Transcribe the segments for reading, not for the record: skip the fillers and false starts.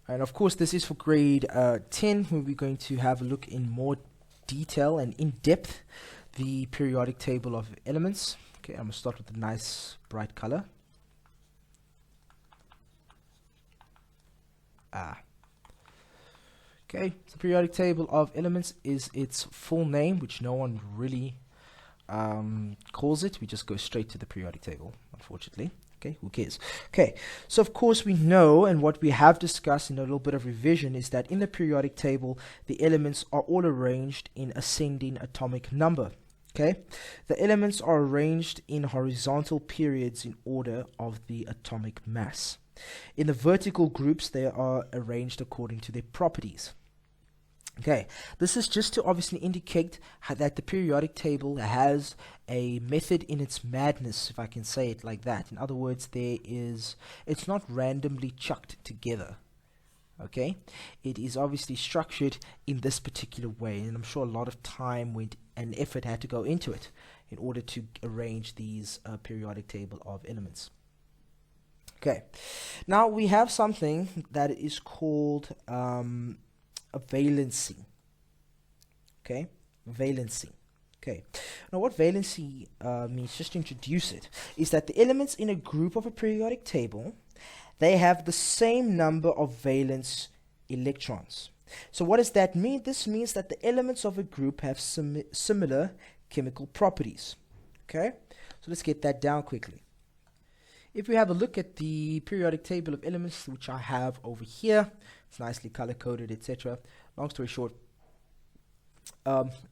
And of course, this is for grade 10, where we're going to have a look in more detail and in depth the periodic table of elements. Okay, I'm going to start with a nice bright color. Okay, the periodic table of elements is its full name, which no one really calls it. We just go straight to the periodic table, unfortunately. Okay, who cares? Okay, so of course we know, and what we have discussed in a little bit of revision is that in the periodic table, the elements are all arranged in ascending atomic number. Okay, the elements are arranged in horizontal periods in order of the atomic mass. In the vertical groups, they are arranged according to their properties. Okay, this is just to obviously indicate that the periodic table has a method in its madness, if I can say it like that. In other words, it's not randomly chucked together. Okay, it is obviously structured in this particular way, and I'm sure a lot of time and effort had to go into it in order to arrange these periodic table of elements. Okay, now we have something that is called a valency. Okay, valency. Okay, now what valency means, just to introduce it, is that the elements in a group of a periodic table, they have the same number of valence electrons. So what does that mean? This means that the elements of a group have similar chemical properties. Okay, so let's get that down quickly. If we have a look at the periodic table of elements, which I have over here, it's nicely color-coded, etc. Long story short,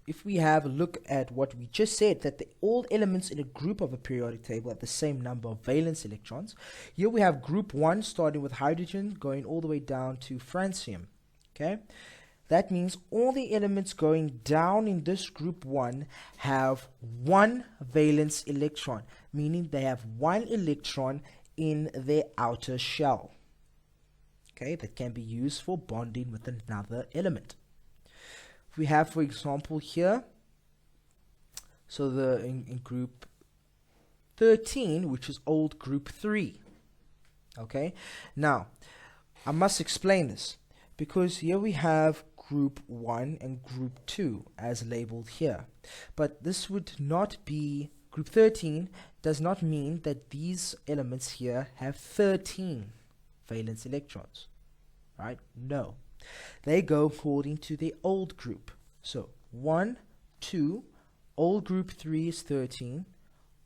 if we have a look at what we just said, that all elements in a group of a periodic table have the same number of valence electrons. Here we have group 1 starting with hydrogen going all the way down to francium. Okay, that means all the elements going down in this group 1 have one valence electron, meaning they have one electron in their outer shell. Okay, that can be used for bonding with another element. We have, for example, here, so in group 13, which is old group 3. Okay, now I must explain this, because here we have group 1 and group 2 as labeled here, but this would not be, group 13 does not mean that these elements here have 13 valence electrons, right? No, they go according to the old group. So 1, 2, old group 3 is 13,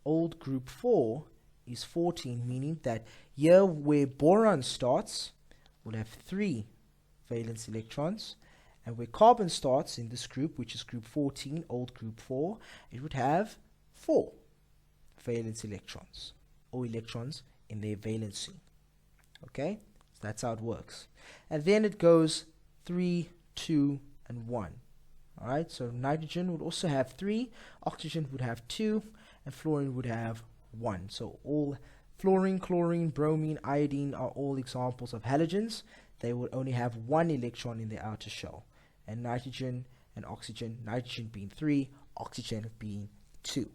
old group 4 is 14, meaning that here where boron starts will have 3 valence electrons, and where carbon starts in this group, which is group 14, old group 4, it would have 4 valence electrons, or electrons in their valency. Okay, so that's how it works. And then it goes 3, 2, and 1. Alright, so nitrogen would also have 3, oxygen would have 2, and fluorine would have 1. So all fluorine, chlorine, bromine, iodine are all examples of halogens. They would only have 1 electron in their outer shell. And nitrogen and oxygen, nitrogen being 3, oxygen being 2.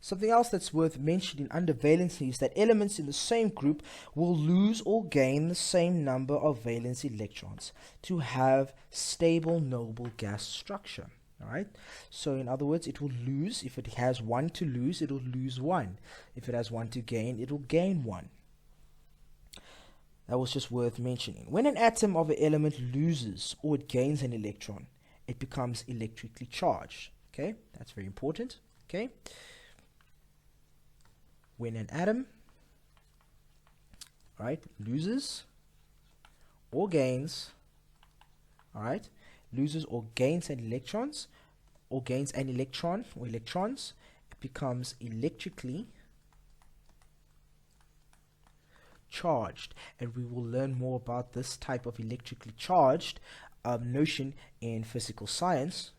Something else that's worth mentioning under valency is that elements in the same group will lose or gain the same number of valence electrons to have stable noble gas structure. Alright, so in other words, it will lose. If it has 1 to lose, it will lose 1. If it has 1 to gain, it will gain 1. That was just worth mentioning. When an atom of an element loses or it gains an electron, it becomes electrically charged. Okay, that's very important. Okay, when an atom, right, loses or gains, alright, loses or gains an electrons, or gains an electron or electrons, it becomes electrically charged, and we will learn more about this type of electrically charged notion in physical science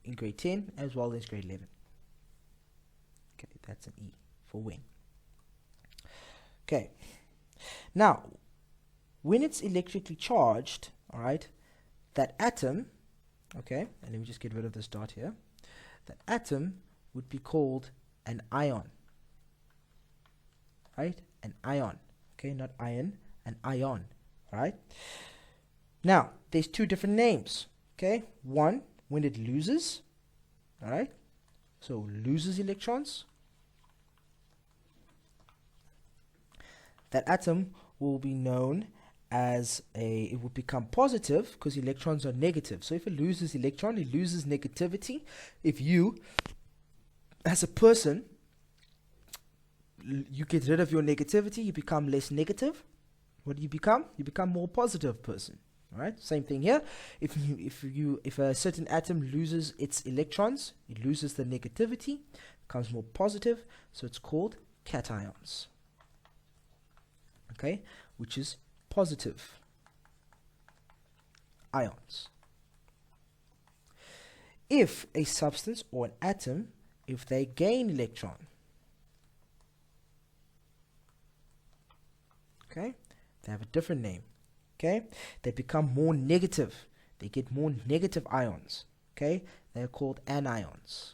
in grade 10 as well as grade 11. Okay, that's an E for when. Okay, now when it's electrically charged, all right, that atom, okay, and let me just get rid of this dot here, that atom would be called an ion, right? An ion. Okay, not iron, an ion, Alright? Now, there's two different names. Okay? One, when it loses. Alright? So loses electrons. That atom will be known as it will become positive because electrons are negative. So if it loses electron, it loses negativity. If you, as a person, you get rid of your negativity, you become less negative. What do you become? You become more positive person. All right. Same thing here. If a certain atom loses its electrons, it loses the negativity, becomes more positive. So it's called cations. Okay, which is positive ions. If a substance or an atom, if they gain electron, okay, they have a different name. Okay, they become more negative. They get more negative ions. Okay, they're called anions.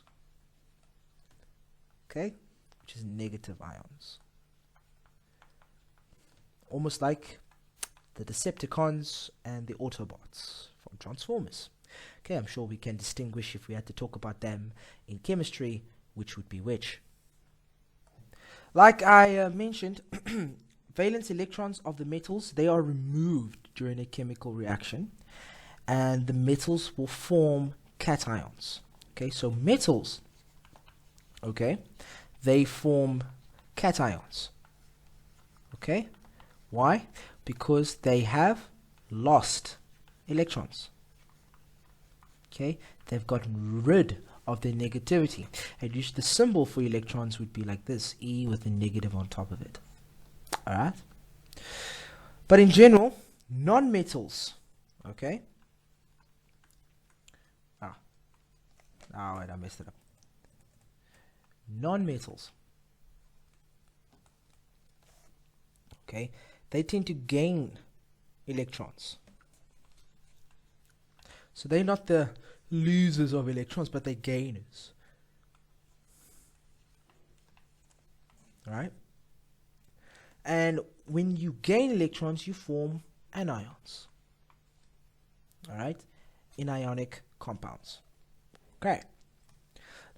Okay, which is negative ions. Almost like the Decepticons and the Autobots from Transformers. Okay, I'm sure we can distinguish if we had to talk about them in chemistry, which would be which. Like I mentioned, valence electrons of the metals, they are removed during a chemical reaction, and the metals will form cations. Okay, so metals, okay, they form cations. Okay, why? Because they have lost electrons. Okay, they've gotten rid of their negativity. And usually the symbol for electrons would be like this, E with a negative on top of it. Alright? But in general, non-metals, okay? Wait, I messed it up. Non-metals, okay, they tend to gain electrons. So they're not the losers of electrons, but they're gainers. Alright? And when you gain electrons, you form anions. Alright? In ionic compounds. Okay.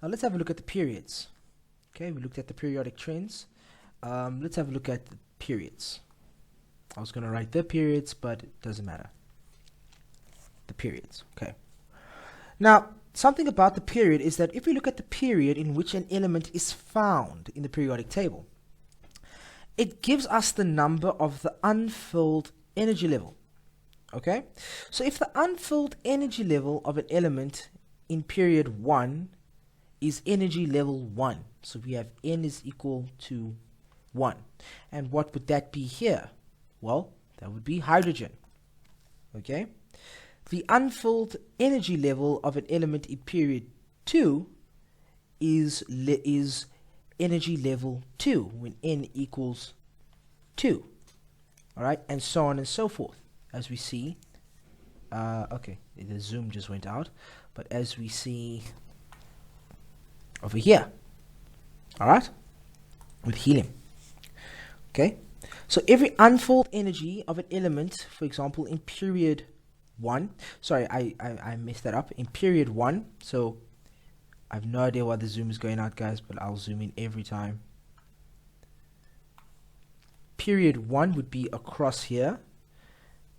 Now let's have a look at the periods. Okay, we looked at the periodic trends. Let's have a look at the periods. I was going to write the periods, but it doesn't matter. The periods. Okay. Now, something about the period is that if we look at the period in which an element is found in the periodic table, it gives us the number of the unfilled energy level. Okay? So if the unfilled energy level of an element in period 1 is energy level 1, so we have n is equal to 1. And what would that be here? Well, that would be hydrogen. Okay? The unfilled energy level of an element in period 2 is energy level 2 when n equals 2. Alright, and so on and so forth. As we see, okay, the zoom just went out, but as we see over here, alright, with helium. Okay, so every unfilled energy of an element, for example, in period 1, sorry, I messed that up, in period 1, so I have no idea why the zoom is going out, guys, but I'll zoom in every time. Period 1 would be across here.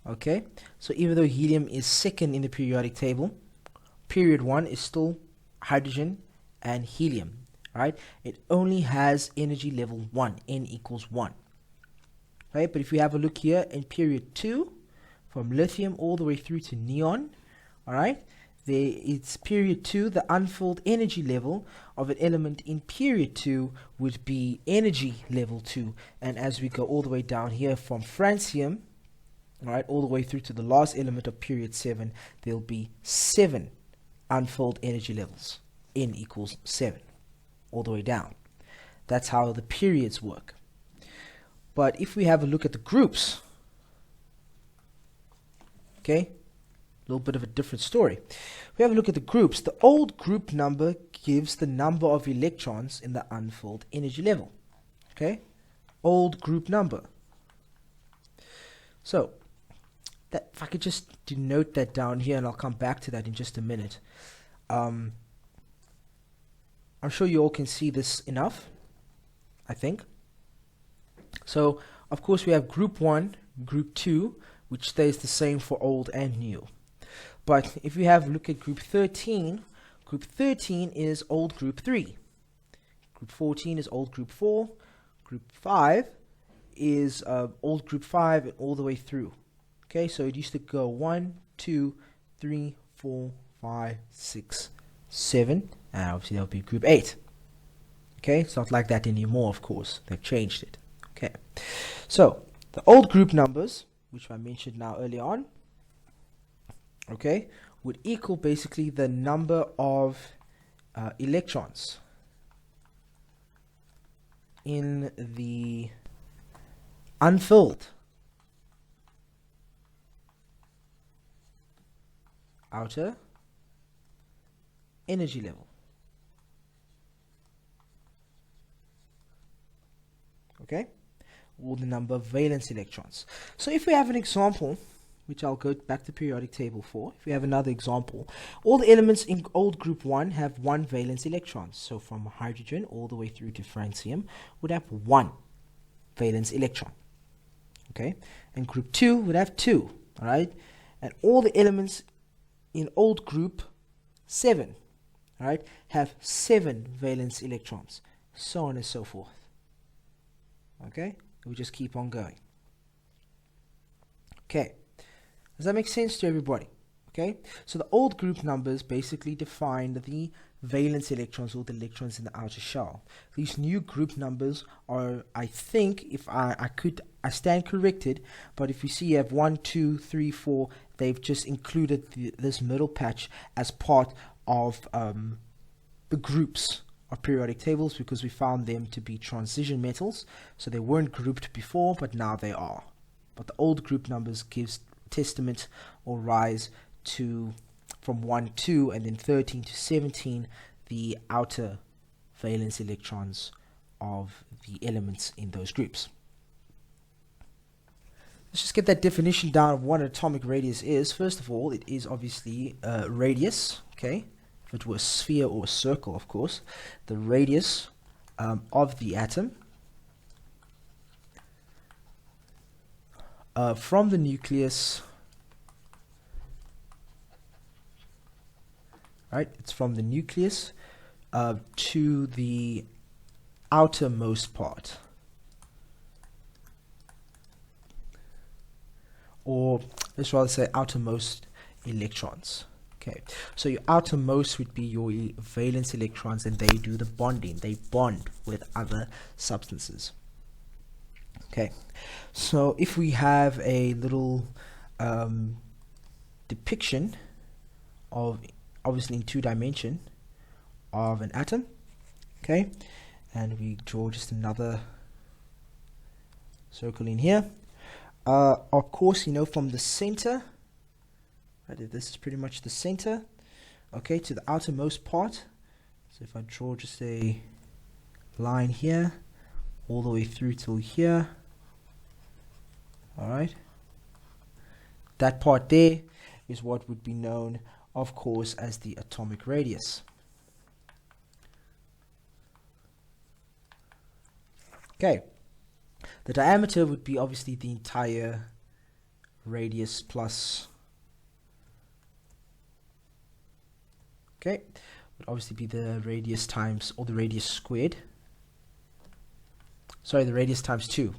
Okay, so even though helium is second in the periodic table, period 1 is still hydrogen and helium, right? It only has energy level 1, n equals 1. Right, but if we have a look here in period 2, from lithium all the way through to neon, alright, it's period 2, the unfilled energy level of an element in period 2 would be energy level 2. And as we go all the way down here from francium, alright, all the way through to the last element of period 7, there'll be 7 unfilled energy levels. N equals 7, all the way down. That's how the periods work. But if we have a look at the groups, okay, a little bit of a different story. We have a look at the groups. The old group number gives the number of electrons in the unfilled energy level. Okay, old group number. So that if I could just denote that down here, and I'll come back to that in just a minute. I'm sure you all can see this enough, I think. So, of course, we have group 1, group 2, which stays the same for old and new. But if you have a look at group 13 is old group 3. Group 14 is old group 4. Group 5 is old group 5 and all the way through. Okay, so it used to go 1, 2, 3, 4, 5, 6, 7, and obviously that'll be group 8. Okay, it's not like that anymore, of course. They've changed it. Okay, so the old group numbers, which I mentioned now earlier on, okay, would equal basically the number of electrons in the unfilled outer energy level. Okay, or the number of valence electrons. So if we have an example, which I'll go back to the periodic table for, if we have another example, all the elements in old group 1 have 1 valence electron. So from hydrogen all the way through to francium would have 1 valence electron. Okay, and group 2 would have 2. All right, and all the elements in old group 7, all right, have 7 valence electrons, so on and so forth. Okay, we just keep on going. Okay, does that make sense to everybody? Okay, so the old group numbers basically define the valence electrons, or the electrons in the outer shell. These new group numbers are, I think, if I stand corrected, but if you see you have 1, 2, 3, 4, they've just included this middle patch as part of the groups of periodic tables, because we found them to be transition metals. So they weren't grouped before, but now they are. But the old group numbers gives testament or rise to from 1, 2, and then 13 to 17, the outer valence electrons of the elements in those groups. Let's just get that definition down of what an atomic radius is. First of all, it is obviously a radius, okay? If it were a sphere or a circle, of course, the radius of the atom from the nucleus, right? It's from the nucleus to the outermost part, or let's rather say outermost electrons. Okay, so your outermost would be your valence electrons, and they do the bonding. They bond with other substances. Okay, so if we have a little depiction of, obviously in 2 dimension, of an atom, okay, and we draw just another circle in here. Of course, you know, from the center, right, this is pretty much the center, okay, to the outermost part. So if I draw just a line here all the way through till here, all right, that part there is what would be known, of course, as the atomic radius. Okay, the diameter would be obviously the entire radius plus, okay, would obviously be the radius times, or the radius squared. Sorry, the radius times 2.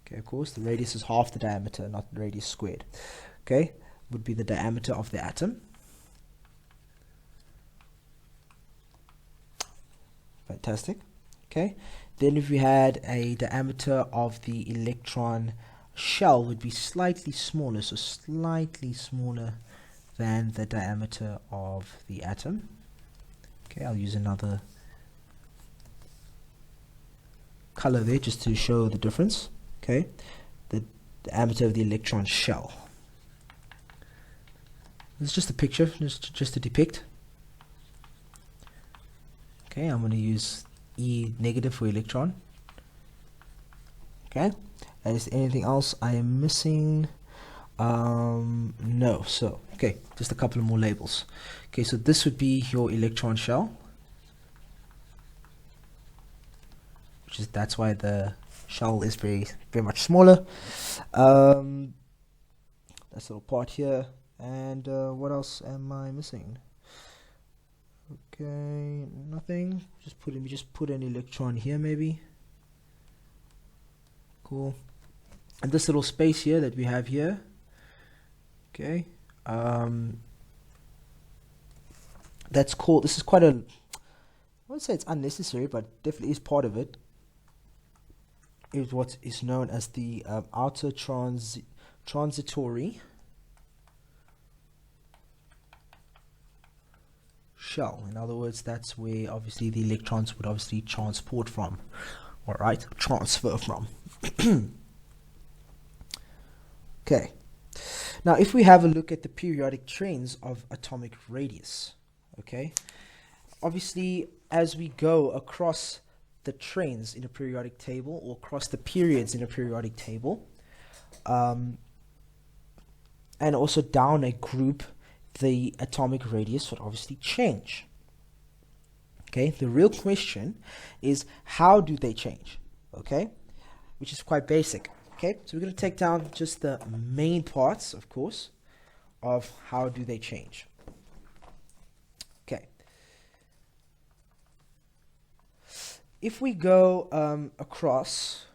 Okay, of course, the radius is half the diameter, not the radius squared. Okay, would be the diameter of the atom. Fantastic. Okay, then if we had a diameter of the electron shell, would be slightly smaller, so slightly smaller than the diameter of the atom. Okay, I'll use another color there just to show the difference. Okay, the diameter of the electron shell. This is just a picture, just to depict. Okay, I'm going to use E negative for electron. Okay, is there anything else I am missing? No. So, okay, just a couple of more labels. Okay, so this would be your electron shell, which is, that's why the shell is very much smaller. That's a little part here. And what else am I missing? Okay, nothing. Just put an electron here, maybe. Cool. And this little space here that we have here. Okay. That's called. This is quite a. I wouldn't say it's unnecessary, but definitely is part of it. Is what is known as the outer transitory shell. In other words, that's where obviously the electrons would obviously transport from, all right, transfer from. Okay. Now, if we have a look at the periodic trains of atomic radius, okay, obviously as we go across the trains in a periodic table or across the periods in a periodic table, and also down a group, the atomic radius would obviously change. Okay, the real question is, how do they change? Okay, which is quite basic. Okay, so we're going to take down just the main parts, of course, of how do they change. Okay, if we go across,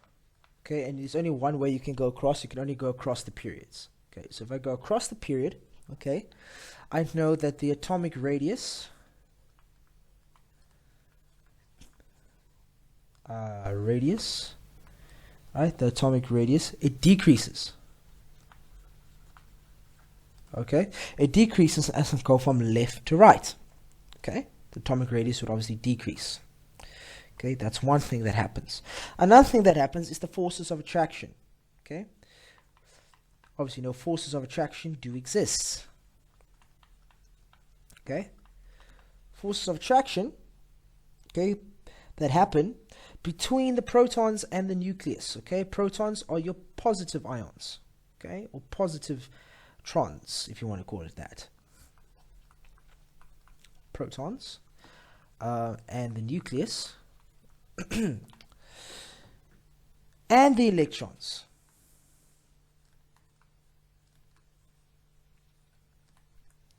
okay, and there's only one way you can go across, you can only go across the periods. Okay, so if I go across the period, okay, I know that the atomic radius right, the atomic radius, it decreases. Okay, it decreases as I go from left to right. Okay, the atomic radius would obviously decrease. Okay, that's one thing that happens. Another thing that happens is the forces of attraction. Okay, obviously no forces of attraction do exist. Okay, forces of attraction, okay, that happen between the protons and the nucleus. Okay, protons are your positive ions, okay, or positive trons, if you want to call it that. Protons and the nucleus and the electrons.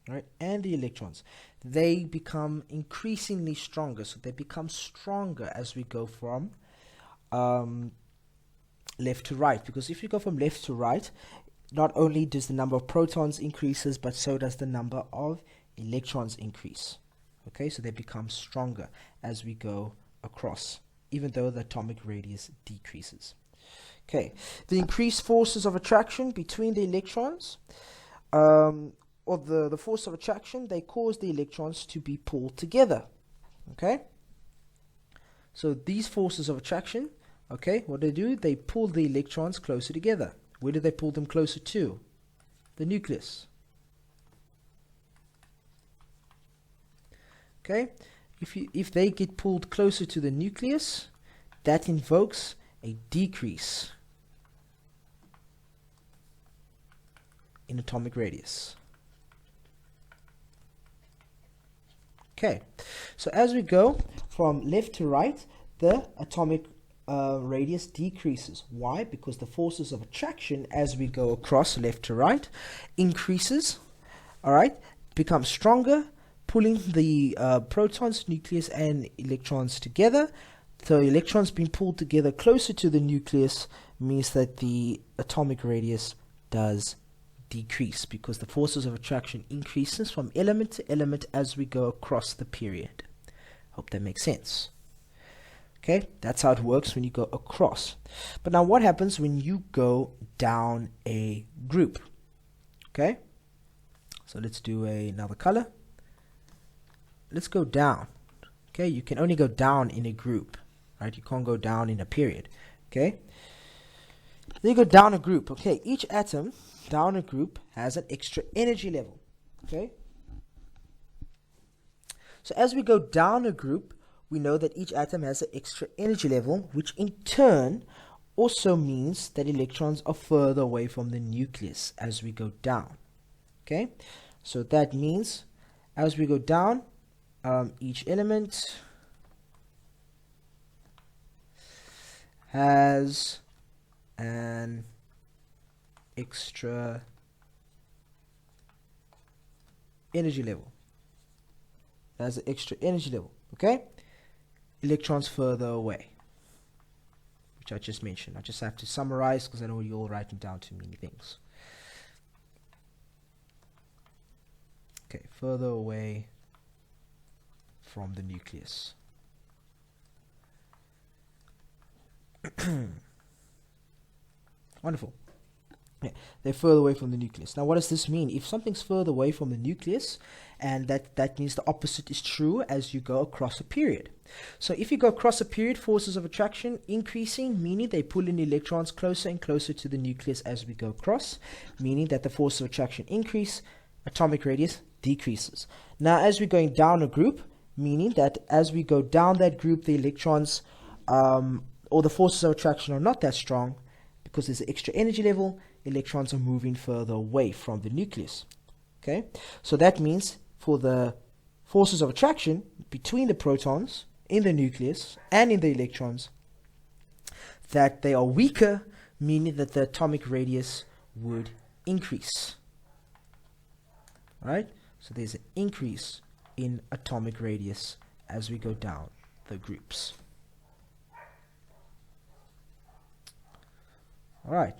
Right, and the electrons, they become increasingly stronger. So they become stronger as we go from left to right. Because if you go from left to right, not only does the number of protons increases, but so does the number of electrons increase. Okay, so they become stronger as we go across, even though the atomic radius decreases. Okay, the increased forces of attraction between the electrons, or the force of attraction, they cause the electrons to be pulled together. Okay, so these forces of attraction, okay, what they do, they pull the electrons closer together. Where do they pull them closer to? The nucleus. Okay, if they get pulled closer to the nucleus, that invokes a decrease in atomic radius. Okay, so as we go from left to right, the atomic radius decreases. Why? Because the forces of attraction as we go across left to right increases, all right, becomes stronger, pulling the protons, nucleus, and electrons together. So electrons being pulled together closer to the nucleus means that the atomic radius does decrease, because the forces of attraction increases from element to element as we go across the period. Hope that makes sense. Okay, that's how it works when you go across. But now what happens when you go down a group? Okay, so let's do another color. Let's go down. Okay, you can only go down in a group, right? You can't go down in a period. Okay, then you go down a group. Okay, each atom down a group has an extra energy level. Okay, so as we go down a group, we know that each atom has an extra energy level, which in turn also means that electrons are further away from the nucleus as we go down. Okay, so that means as we go down, each element has an extra energy level. Has an extra energy level. Okay, electrons further away, which I just mentioned. I just have to summarize because I know you're all writing down too many things. Okay, further away from the nucleus. Wonderful. Yeah, they're further away from the nucleus. Now, what does this mean? If something's further away from the nucleus, and that means the opposite is true as you go across a period. So if you go across a period, forces of attraction increasing, meaning they pull in electrons closer and closer to the nucleus as we go across, meaning that the force of attraction increase, atomic radius decreases. Now, as we're going down a group, meaning that as we go down that group, the electrons or the forces of attraction are not that strong because there's an extra energy level. Electrons are moving further away from the nucleus. Okay, so that means for the forces of attraction between the protons in the nucleus and in the electrons, that they are weaker, meaning that the atomic radius would increase. Right? So there's an increase in atomic radius as we go down the groups. Alright,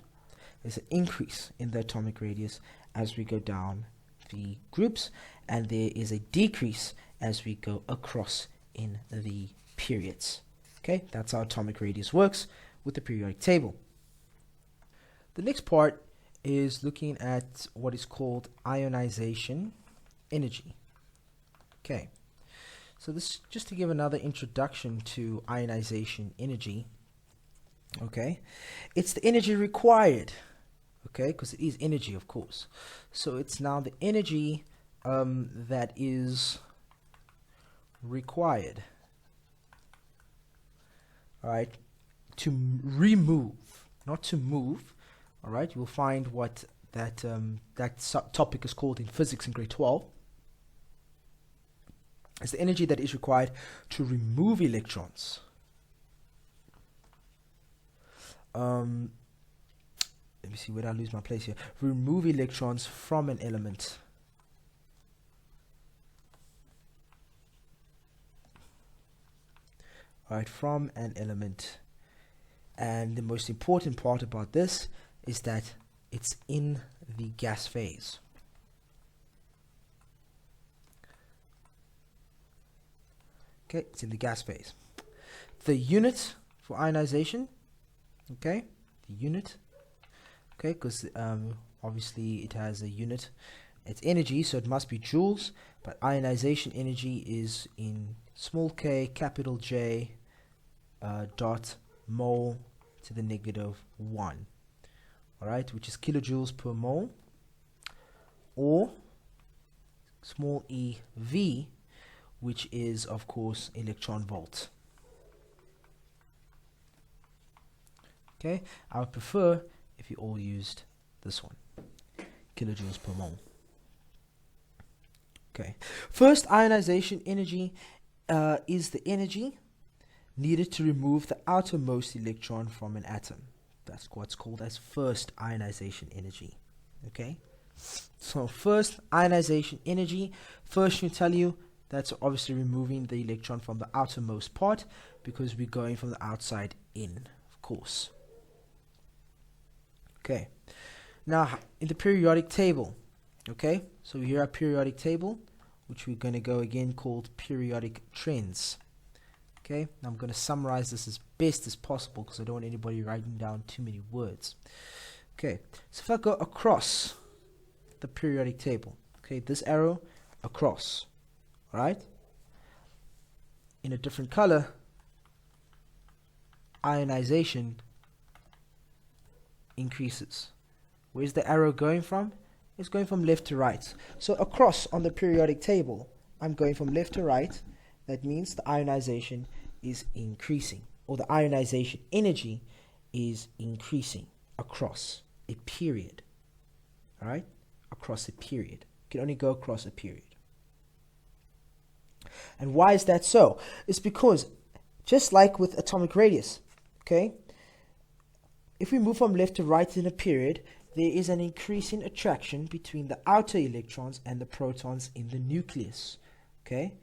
there's an increase in the atomic radius as we go down the groups, and there is a decrease as we go across in the periods. Okay, that's how atomic radius works with the periodic table. The next part is looking at what is called ionization energy. Okay, so this just to give another introduction to ionization energy. Okay, it's the energy required, okay, because it is energy, of course. So it's now the energy that is required, all right, to remove, not to move. All right, you will find what that topic is called in physics in grade 12. It's the energy that is required to remove electrons. Let me see, where did I lose my place here? Remove electrons from an element. Alright, from an element. And the most important part about this is that it's in the gas phase. Okay, it's in the gas phase. The unit for ionization, okay, the unit, okay, because obviously it has a unit, it's energy, so it must be joules, but ionization energy is in small k, capital J, dot mole to the negative 1, alright, which is kilojoules per mole, or small e V, which is of course electron volt. Okay, I would prefer if you all used this one, kilojoules per mole. Okay, first, ionization energy is the energy needed to remove the outermost electron from an atom. That's what's called as first ionization energy. Okay, so first ionization energy, first you tell you that's obviously removing the electron from the outermost part because we're going from the outside in, of course. Okay, now in the periodic table, okay, so here our periodic table, which we're going to go again called periodic trends. Okay, now I'm going to summarize this as best as possible because I don't want anybody writing down too many words. Okay, so if I go across the periodic table, okay, this arrow across, right, in a different color, ionization increases. Where's the arrow going from? It's going from left to right. So across on the periodic table, I'm going from left to right. That means the ionization is increasing, or the ionization energy is increasing across a period. All right? Across a period. You can only go across a period. And why is that so? It's because, just like with atomic radius, okay, if we move from left to right in a period, there is an increasing attraction between the outer electrons and the protons in the nucleus. Okay?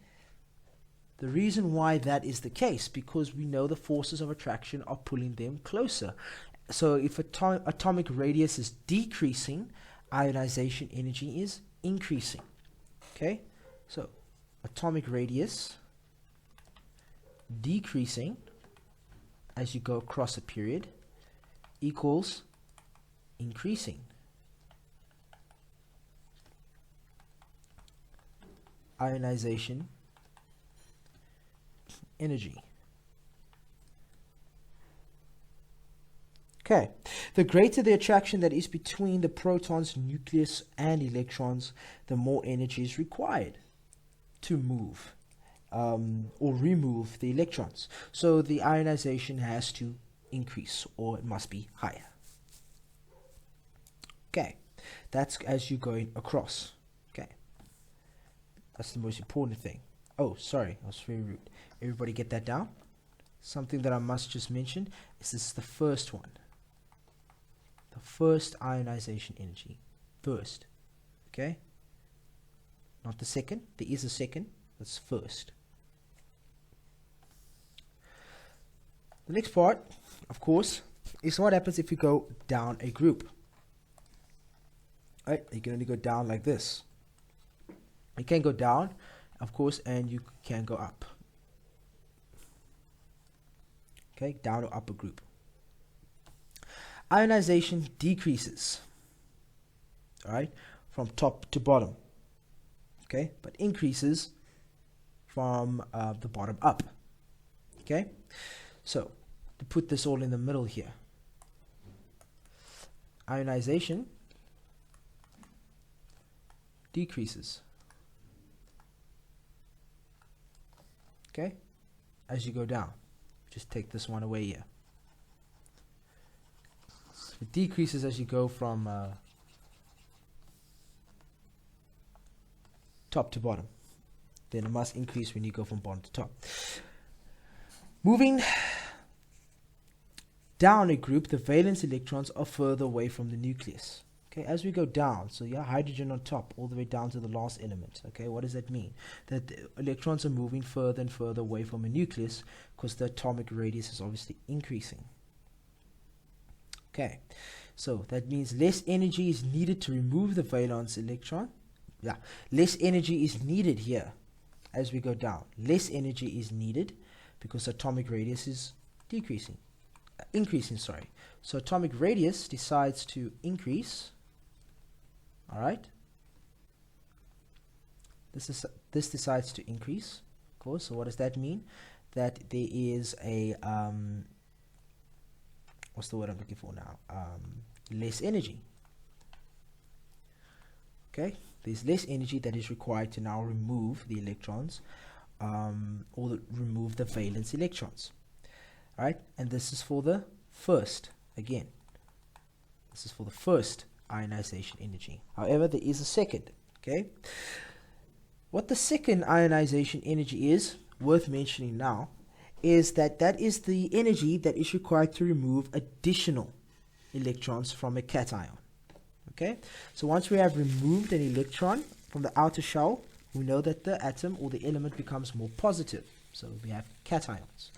The reason why that is the case, because we know the forces of attraction are pulling them closer. So if atomic radius is decreasing, ionization energy is increasing. Okay? So atomic radius decreasing as you go across a period equals increasing ionization energy. Okay, the greater the attraction that is between the proton's nucleus and electrons, the more energy is required to move or remove the electrons. So the ionization has to increase, or it must be higher. Okay, that's as you're going across. Okay, that's the most important thing. Oh, sorry, I was very rude. Everybody get that down? Something that I must just mention is this is the first one. The first ionization energy. First. Okay? Not the second. There is a second. That's first. The next part, of course, is what happens if you go down a group. Right? You can only go down like this. You can go down, of course, and you can go up. Okay, down or up a group. Ionization decreases, all right, from top to bottom. Okay, but increases from the bottom up. Okay, so to put this all in the middle here, ionization decreases. Okay, as you go down. Just take this one away here. It decreases as you go from top to bottom. Then it must increase when you go from bottom to top. Moving down a group, the valence electrons are further away from the nucleus. Okay, as we go down, so yeah, hydrogen on top, all the way down to the last element. Okay, what does that mean? That the electrons are moving further and further away from a nucleus because the atomic radius is obviously increasing. Okay, so that means less energy is needed to remove the valence electron. Yeah, less energy is needed here as we go down. Less energy is needed because atomic radius is increasing, sorry. So atomic radius decides to increase. All right. This decides to increase, of course. So what does that mean? That there is a what's the word I'm looking for now? Less energy. Okay, there's less energy that is required to now remove the electrons, or remove the valence electrons. All right, and this is for the first. Again, this is for the first ionization energy. However, there is a second. Okay, what the second ionization energy is worth mentioning now is that that is the energy that is required to remove additional electrons from a cation. Okay, so once we have removed an electron from the outer shell, we know that the atom or the element becomes more positive. So we have cations.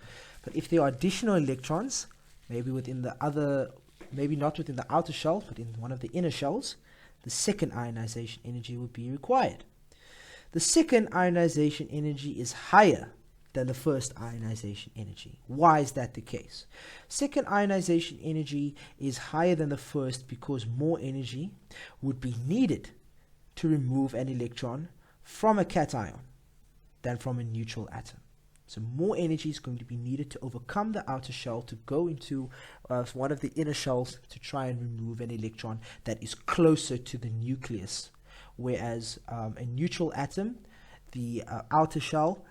But if there are additional electrons, maybe within the other, maybe not within the outer shell, but in one of the inner shells, the second ionization energy would be required. The second ionization energy is higher than the first ionization energy. Why is that the case? Second ionization energy is higher than the first because more energy would be needed to remove an electron from a cation than from a neutral atom. So more energy is going to be needed to overcome the outer shell to go into one of the inner shells to try and remove an electron that is closer to the nucleus. Whereas a neutral atom, the outer shell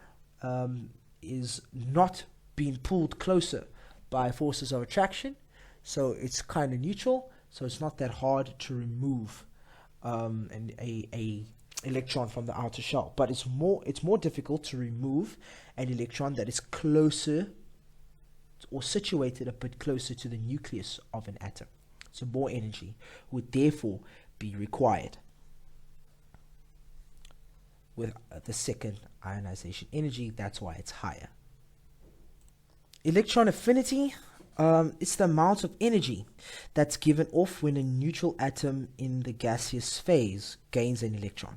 is not being pulled closer by forces of attraction, so it's kind of neutral, so it's not that hard to remove a electron from the outer shell. But it's more difficult to remove an electron that is closer or situated a bit closer to the nucleus of an atom. So more energy would therefore be required with the second ionization energy. That's why it's higher. Electron affinity, it's the amount of energy that's given off when a neutral atom in the gaseous phase gains an electron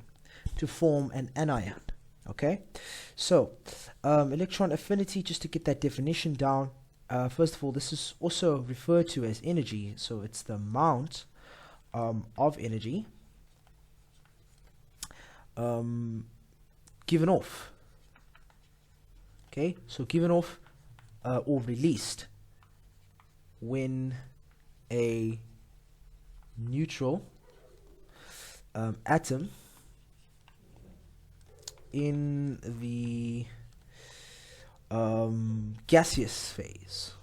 to form an anion. Okay, so electron affinity, just to get that definition down, first of all, this is also referred to as energy, so it's the amount of energy given off. Okay, so given off or released when a neutral atom in the gaseous phase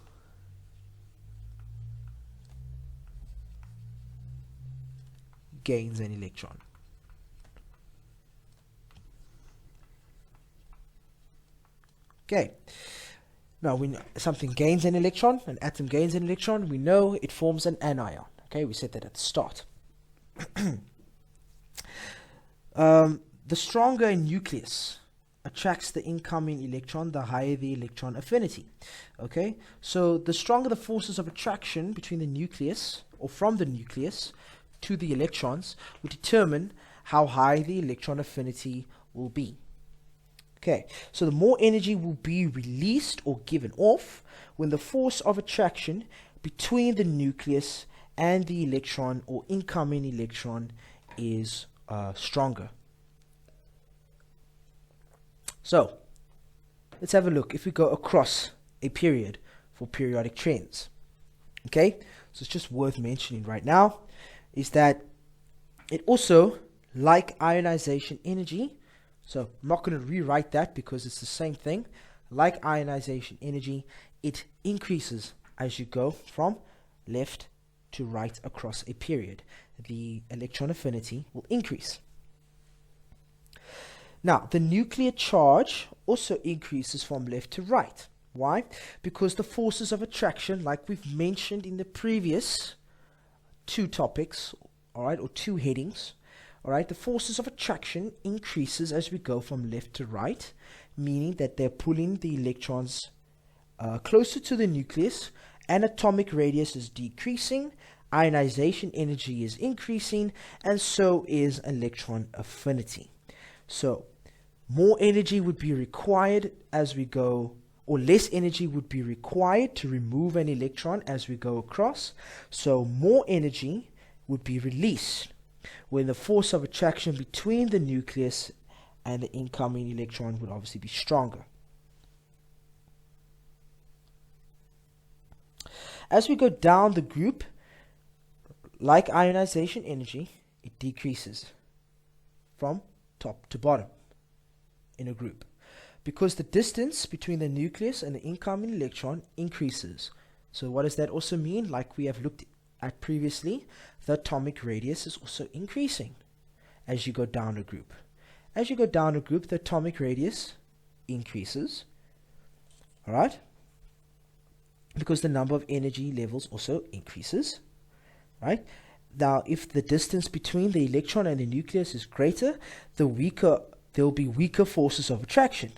gains an electron. Okay, now when something gains an electron, an atom gains an electron, we know it forms an anion. Okay, we said that at the start. The stronger a nucleus attracts the incoming electron, the higher the electron affinity. Okay, so the stronger the forces of attraction between the nucleus, or from the nucleus to the electrons, will determine how high the electron affinity will be. Okay, so the more energy will be released or given off when the force of attraction between the nucleus and the electron or incoming electron is stronger. So let's have a look if we go across a period for periodic trends. Okay, so it's just worth mentioning right now is that it also, like ionization energy, so I'm not going to rewrite that because it's the same thing. Like ionization energy, it increases as you go from left to right across a period. The electron affinity will increase. Now, the nuclear charge also increases from left to right. Why? Because the forces of attraction, like we've mentioned in the previous two topics, all right, or two headings, all right, the forces of attraction increases as we go from left to right, meaning that they're pulling the electrons closer to the nucleus, and atomic radius is decreasing, ionization energy is increasing, and so is electron affinity. So more energy would be required as we go, or less energy would be required to remove an electron as we go across. So more energy would be released when the force of attraction between the nucleus and the incoming electron would obviously be stronger. As we go down the group, like ionization energy, it decreases from top to bottom in a group, because the distance between the nucleus and the incoming electron increases. So what does that also mean? Like we have looked at previously, the atomic radius is also increasing as you go down a group. As you go down a group, the atomic radius increases, all right, because the number of energy levels also increases, right? Now, if the distance between the electron and the nucleus is greater, there will be weaker forces of attraction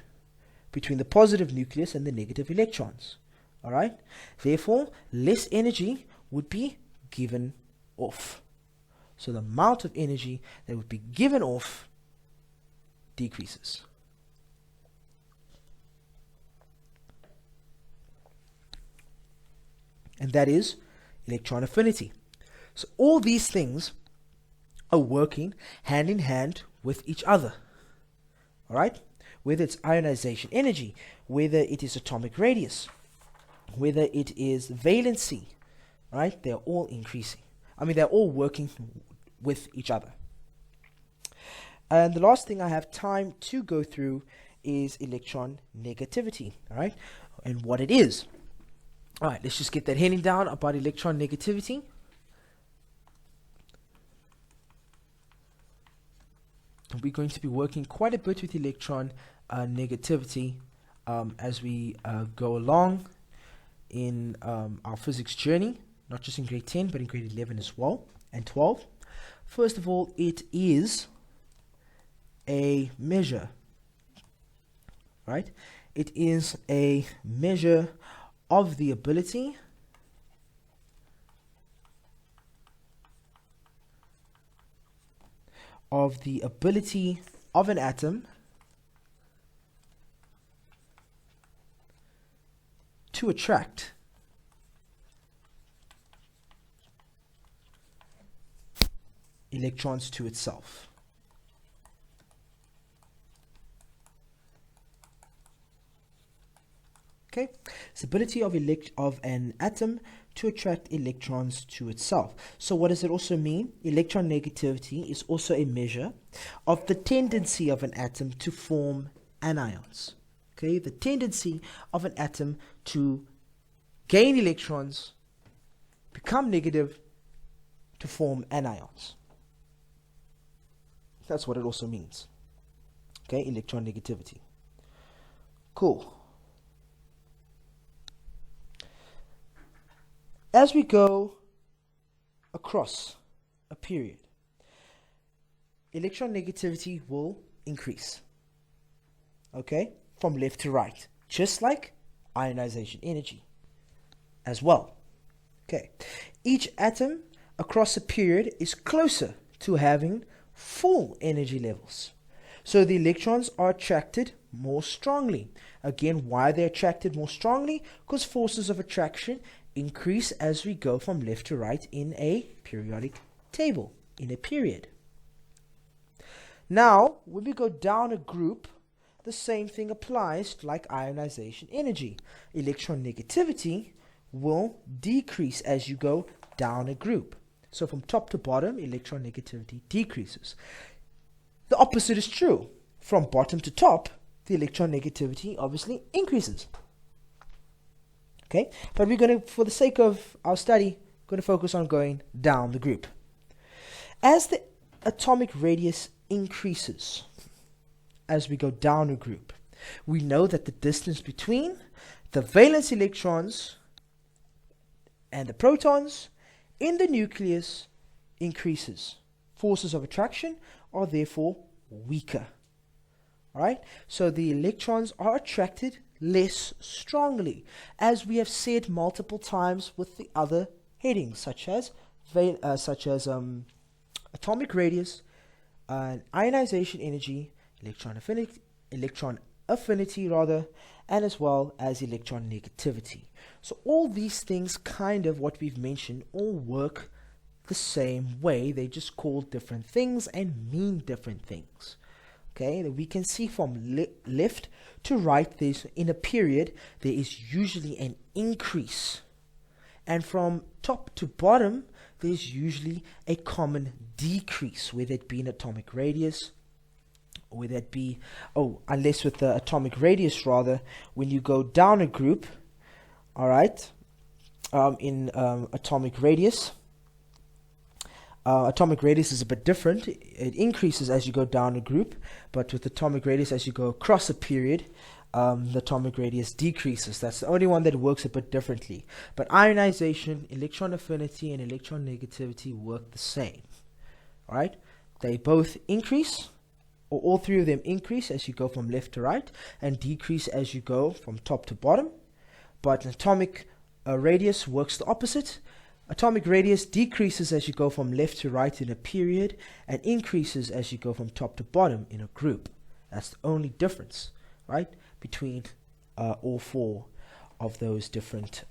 between the positive nucleus and the negative electrons. All right? Therefore, less energy would be given off. So the amount of energy that would be given off decreases. And that is electron affinity. So all these things are working hand in hand with each other. All right? Whether it's ionization energy, whether it is atomic radius, whether it is valency, right? They're all increasing. They're all working with each other. And the last thing I have time to go through is electron negativity, all right? And what it is. Alright, let's just get that heading down about electron negativity. We're going to be working quite a bit with electron negativity as we go along in our physics journey, not just in grade 10 but in grade 11 as well, and 12. First of all, it is a measure, right? It is a measure of the ability of an atom to attract electrons to itself. Okay, it's the ability of an atom to attract electrons to itself. So what does it also mean? Electron negativity is also a measure of the tendency of an atom to form anions. Okay, the tendency of an atom to gain electrons, become negative, to form anions. That's what it also means. Okay, electron negativity. Cool. As we go across a period, electron negativity will increase, okay, from left to right, just like ionization energy as well. Okay, each atom across a period is closer to having full energy levels, so the electrons are attracted more strongly. Again, why they're attracted more strongly? Because forces of attraction increase as we go from left to right in a periodic table, in a period. Now, when we go down a group, the same thing applies to like ionization energy. Electron negativity will decrease as you go down a group. So from top to bottom, electron negativity decreases. The opposite is true. From bottom to top, the electron negativity obviously increases. Okay, but we're going to, for the sake of our study, going to focus on going down the group. As the atomic radius increases, as we go down a group, we know that the distance between the valence electrons and the protons in the nucleus increases. Forces of attraction are therefore weaker. Alright, so the electrons are attracted less strongly, as we have said multiple times with the other headings, such as atomic radius, ionization energy, electron affinity rather, and as well as electron negativity. So all these things, kind of what we've mentioned, all work the same way. They just call different things and mean different things. Okay, we can see from left to right, there's in a period there is usually an increase, and from top to bottom there's usually a common decrease, whether it be in atomic radius, or whether it be unless with the atomic radius rather, when you go down a group, all right, in atomic radius. Atomic radius is a bit different. It increases as you go down a group, but with atomic radius, as you go across a period, the atomic radius decreases. That's the only one that works a bit differently. But ionization, electron affinity, and electron negativity work the same. Alright? They both increase, or all three of them increase as you go from left to right, and decrease as you go from top to bottom. But atomic radius works the opposite. Atomic radius decreases as you go from left to right in a period, and increases as you go from top to bottom in a group. That's the only difference, right, between all four of those different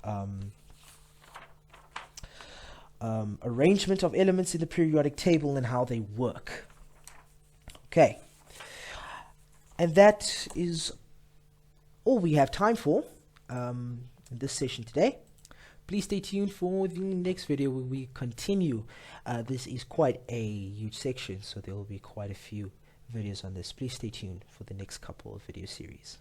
arrangement of elements in the periodic table and how they work. Okay, and that is all we have time for in this session today. Please stay tuned for the next video where we continue. This is quite a huge section, so there will be quite a few videos on this. Please stay tuned for the next couple of video series.